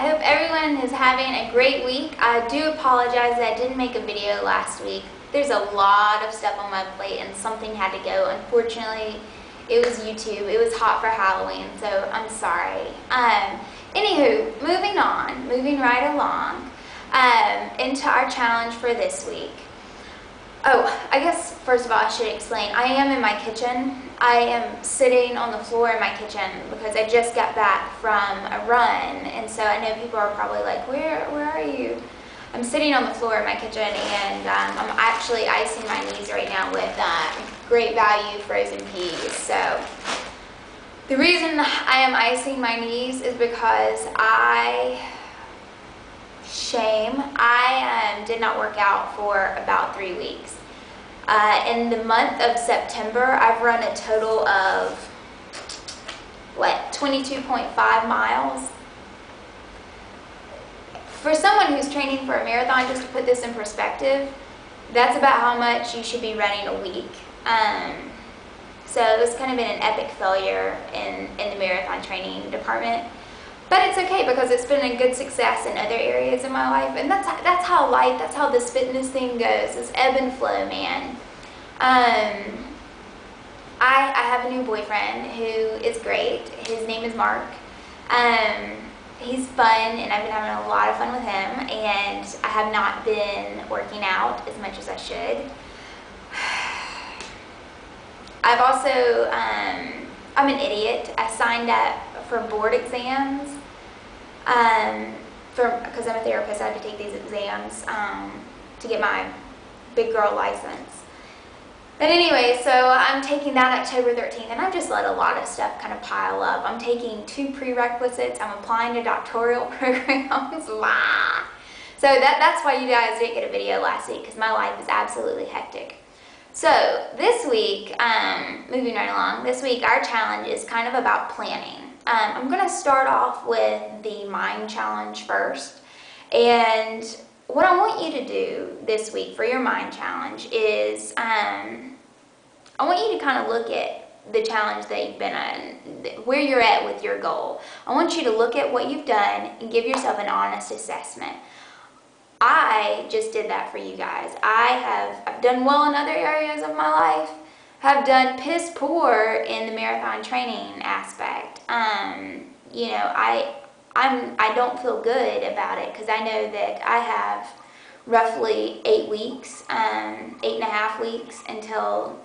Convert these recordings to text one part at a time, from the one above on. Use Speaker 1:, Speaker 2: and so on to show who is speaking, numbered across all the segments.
Speaker 1: I hope everyone is having a great week. I do apologize that I didn't make a video last week. There's a lot of stuff on my plate and something had to go. Unfortunately, it was YouTube. It was hot for Halloween, so I'm sorry. Anywho, moving right along into our challenge for this week. Oh, I guess first of all I should explain. I am in my kitchen. I am sitting on the floor in my kitchen because I just got back from a run, and so I know people are probably like, where are you? I'm sitting on the floor in my kitchen, and I'm actually icing my knees right now with Great Value frozen peas. So the reason I am icing my knees is because I did not work out for about 3 weeks. In the month of September, I've run a total of, 22.5 miles. For someone who's training for a marathon, just to put this in perspective, that's about how much you should be running a week. So it's kind of been an epic failure in the marathon training department. But it's okay because it's been a good success in other areas of my life, and that's how this fitness thing goes. It's ebb and flow, man. I have a new boyfriend who is great. His name is Mark. He's fun, and I've been having a lot of fun with him, and I have not been working out as much as I should. I've also, I'm an idiot. I signed up for board exams because I'm a therapist. I have to take these exams to get my big girl license. But anyway, so I'm taking that October 13th, and I've just let a lot of stuff kind of pile up. I'm taking 2 prerequisites. I'm applying to doctoral programs. So that's why you guys didn't get a video last week, because my life is absolutely hectic. So this week, moving right along, this week our challenge is kind of about planning. I'm going to start off with the mind challenge first. And what I want you to do this week for your mind challenge is I want you to kind of look at the challenge that you've been on, where you're at with your goal. I want you to look at what you've done and give yourself an honest assessment. I just did that for you guys. I've done well in other areas of my life, have done piss poor in the marathon training aspect. You know, I don't feel good about it because I know that I have roughly 8 weeks, 8.5 weeks until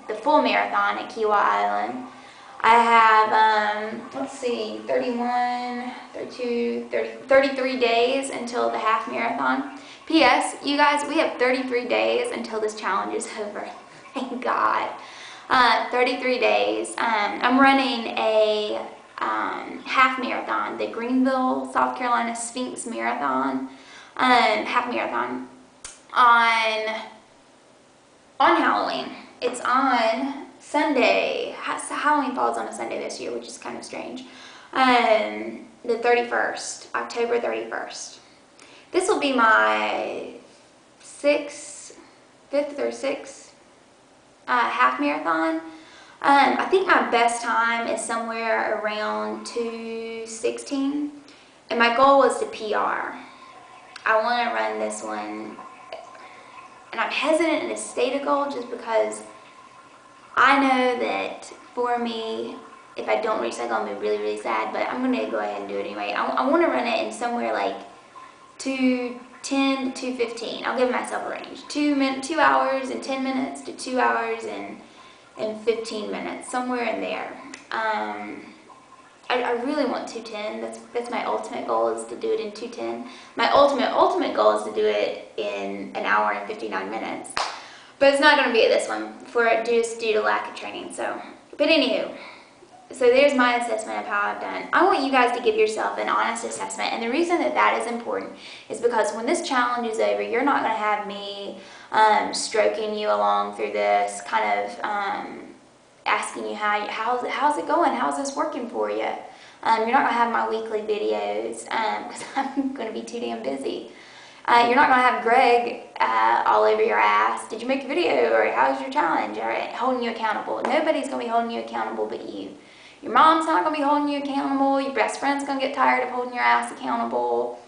Speaker 1: the full marathon at Kiawah Island. I have, let's see, 31, 32, 33 days until the half marathon. P.S. You guys, we have 33 days until this challenge is over. Thank God. 33 days. I'm running a half marathon, the Greenville, South Carolina Sphinx Marathon, half marathon on Halloween. It's on Sunday. Halloween falls on a Sunday this year, which is kind of strange. The 31st, October 31st. This will be my 5th or 6th half marathon. I think my best time is somewhere around 2:16, and my goal was to PR. I want to run this one, and I'm hesitant in a stated goal just because I know that for me, if I don't reach that goal, I'm going to be really, really sad, but I'm going to go ahead and do it anyway. I want to run it in somewhere like 2:10 to 2:15. I'll give myself a range. 2 hours and 10 minutes to 2 hours and 15 minutes, somewhere in there. I really want 2:10. That's my ultimate goal, is to do it in 2:10. My ultimate goal is to do it in 1 hour and 59 minutes. But it's not going to be this one, just due to lack of training. So, but anywho, so there's my assessment of how I've done. I want you guys to give yourself an honest assessment, and the reason that is important is because when this challenge is over, you're not going to have me stroking you along through this, kind of asking you how's it going, how's this working for you. You're not going to have my weekly videos because I'm going to be too damn busy. You're not going to have Greg all over your ass. Did you make a video? Or how's your challenge? All right, holding you accountable. Nobody's going to be holding you accountable but you. Your mom's not going to be holding you accountable. Your best friend's going to get tired of holding your ass accountable.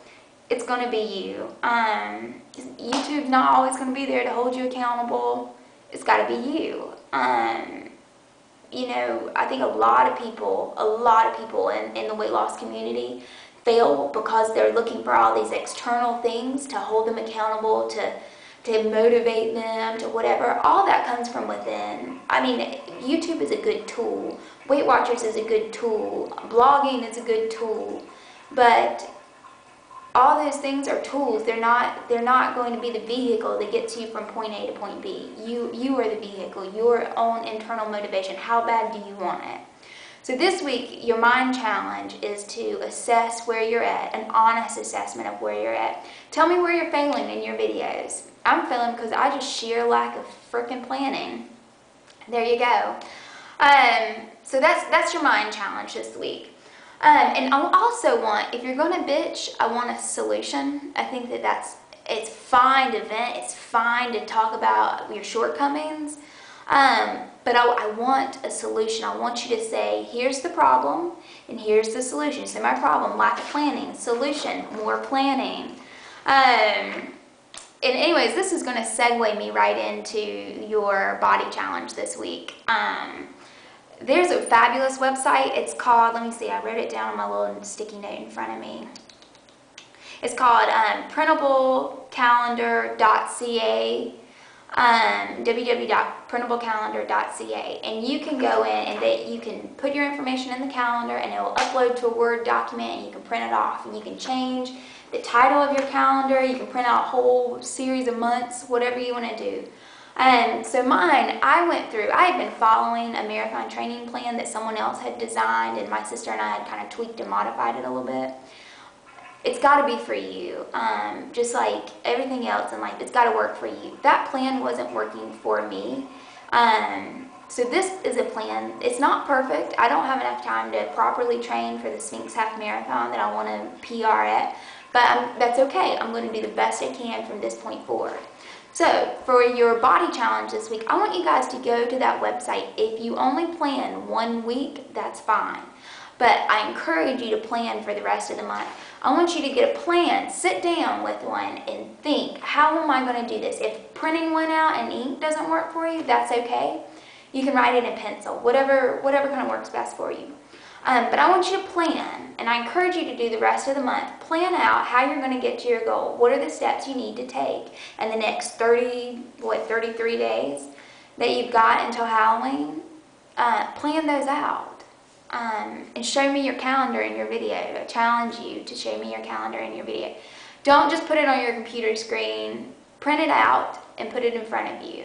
Speaker 1: It's going to be you. YouTube's not always going to be there to hold you accountable. It's got to be you. You know, I think a lot of people in the weight loss community fail because they're looking for all these external things to hold them accountable, to motivate them, to whatever. All that comes from within. I mean, YouTube is a good tool. Weight Watchers is a good tool. Blogging is a good tool. But all those things are tools. They're not going to be the vehicle that gets you from point A to point B. You are the vehicle, your own internal motivation. How bad do you want it? So this week, your mind challenge is to assess where you're at, an honest assessment of where you're at. Tell me where you're failing in your videos. I'm failing because I just sheer lack of freaking planning. There you go. So that's your mind challenge this week. And I also want, if you're going to bitch, I want a solution. I think it's fine to vent. It's fine to talk about your shortcomings. But I want a solution. I want you to say, here's the problem, and here's the solution. So my problem, lack of planning. Solution, more planning. And anyways, this is going to segue me right into your body challenge this week. There's a fabulous website. It's called, let me see, I wrote it down on my little sticky note in front of me. It's called printablecalendar.ca, www.printablecalendar.ca, and you can go in and you can put your information in the calendar and it will upload to a Word document, and you can print it off, and you can change the title of your calendar. You can print out a whole series of months, whatever you want to do. So mine, I had been following a marathon training plan that someone else had designed, and my sister and I had kind of tweaked and modified it a little bit. It's got to be for you, just like everything else in life. It's got to work for you. That plan wasn't working for me, so this is a plan. It's not perfect. I don't have enough time to properly train for the Sphinx Half Marathon that I want to PR at, but that's okay. I'm going to do the best I can from this point forward. So, for your body challenge this week, I want you guys to go to that website. If you only plan 1 week, that's fine. But I encourage you to plan for the rest of the month. I want you to get a plan, sit down with one, and think, how am I going to do this? If printing one out and ink doesn't work for you, that's okay. You can write it in pencil, whatever kind of works best for you. But I want you to plan, and I encourage you to do the rest of the month. Plan out how you're going to get to your goal. What are the steps you need to take in the next 33 days that you've got until Halloween? Plan those out. And show me your calendar in your video. I challenge you to show me your calendar in your video. Don't just put it on your computer screen. Print it out and put it in front of you.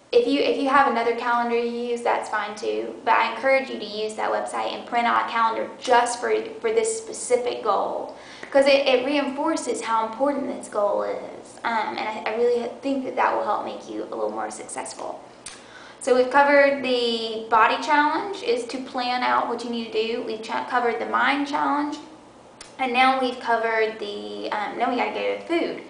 Speaker 1: If you have another calendar you use, that's fine too. But I encourage you to use that website and print out a calendar just for this specific goal, because it reinforces how important this goal is. And I really think that will help make you a little more successful. So we've covered the body challenge, is to plan out what you need to do. We've covered the mind challenge, and now we've covered the, now we got to go to food.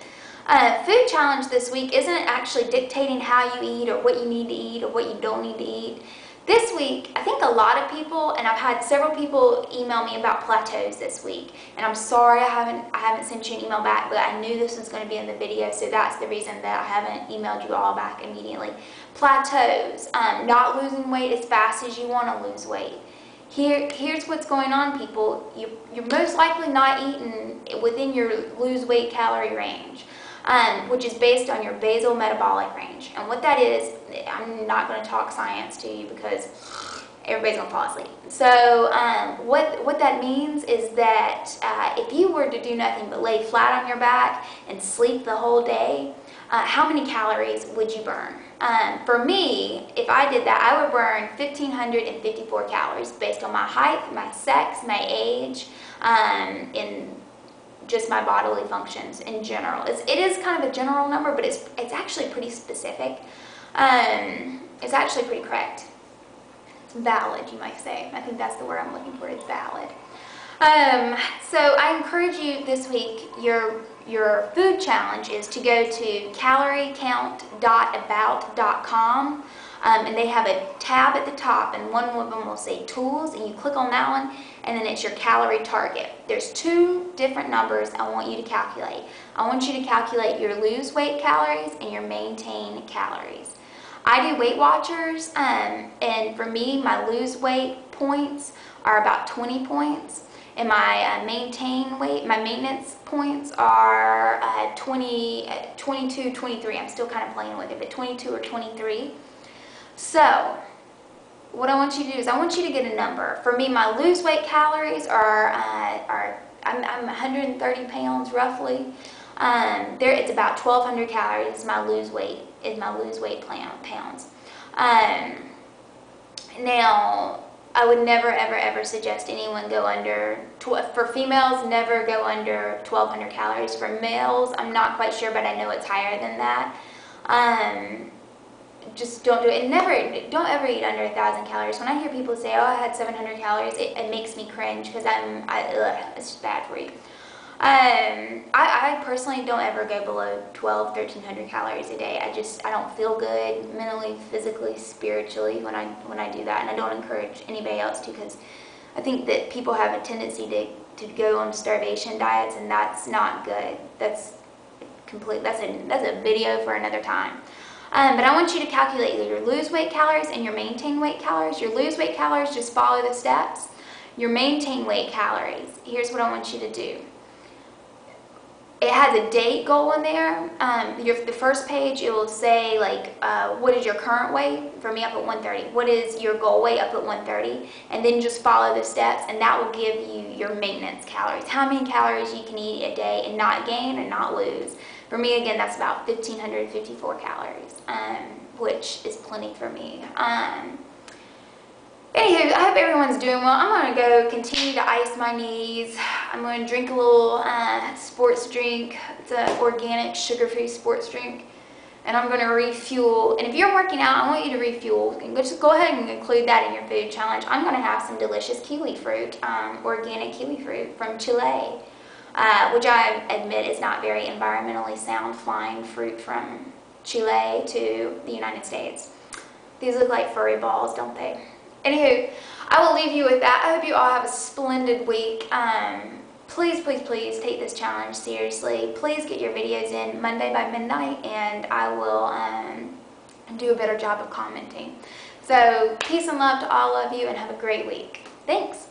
Speaker 1: Food challenge this week isn't actually dictating how you eat or what you need to eat or what you don't need to eat. This week, I think a lot of people, and I've had several people email me about plateaus this week, and I'm sorry I haven't sent you an email back, but I knew this was going to be in the video, so that's the reason that I haven't emailed you all back immediately. Plateaus, not losing weight as fast as you want to lose weight. Here's what's going on, people. You're most likely not eating within your lose weight calorie range, which is based on your basal metabolic range. And what that is, I'm not going to talk science to you because everybody's going to fall asleep. So what that means is that if you were to do nothing but lay flat on your back and sleep the whole day, how many calories would you burn? For me, if I did that, I would burn 1,554 calories based on my height, my sex, my age, and just my bodily functions in general. It is kind of a general number, but it's actually pretty specific. It's actually pretty correct. It's valid, you might say. I think that's the word I'm looking for. It's valid. So I encourage you this week, your food challenge is to go to caloriecount.about.com. And they have a tab at the top, and one of them will say tools, and you click on that one, and then it's your calorie target. There's 2 different numbers I want you to calculate. I want you to calculate your lose weight calories and your maintain calories. I do Weight Watchers, and for me, my lose weight points are about 20 points, and my maintain weight, my maintenance points are 22, 23. I'm still kind of playing with it, but 22 or 23. So what I want you to do is I want you to get a number. For me, my lose weight calories are I'm 130 pounds roughly. It's about 1,200 calories is my lose weight pounds. Now, I would never, ever, ever suggest anyone go under, for females, never go under 1,200 calories. For males, I'm not quite sure, but I know it's higher than that. Just don't do it. And don't ever eat under 1,000 calories. When I hear people say, oh, I had 700 calories, it makes me cringe because it's just bad for you. I personally don't ever go below 1,300 calories a day. I don't feel good mentally, physically, spiritually when I do that, and I don't encourage anybody else to, because I think that people have a tendency to go on starvation diets, and that's not good. That's a video for another time. But I want you to calculate your lose weight calories and your maintain weight calories. Your lose weight calories, just follow the steps. Your maintain weight calories, here's what I want you to do. It has a date goal in there. The first page, it will say like, what is your current weight? For me, I put 130. What is your goal weight? I put 130. And then just follow the steps, and that will give you your maintenance calories. How many calories you can eat a day and not gain and not lose. For me, again, that's about 1,554 calories, which is plenty for me. Anywho, I hope everyone's doing well. I'm going to go continue to ice my knees. I'm going to drink a little sports drink. It's an organic, sugar-free sports drink. And I'm going to refuel. And if you're working out, I want you to refuel. And just go ahead and include that in your food challenge. I'm going to have some delicious kiwi fruit, organic kiwi fruit from Chile, which I admit is not very environmentally sound, flying fruit from Chile to the United States. These look like furry balls, don't they? Anywho, I will leave you with that. I hope you all have a splendid week. Please, please, please take this challenge seriously. Please get your videos in Monday by midnight, and I will do a better job of commenting. So, peace and love to all of you, and have a great week. Thanks.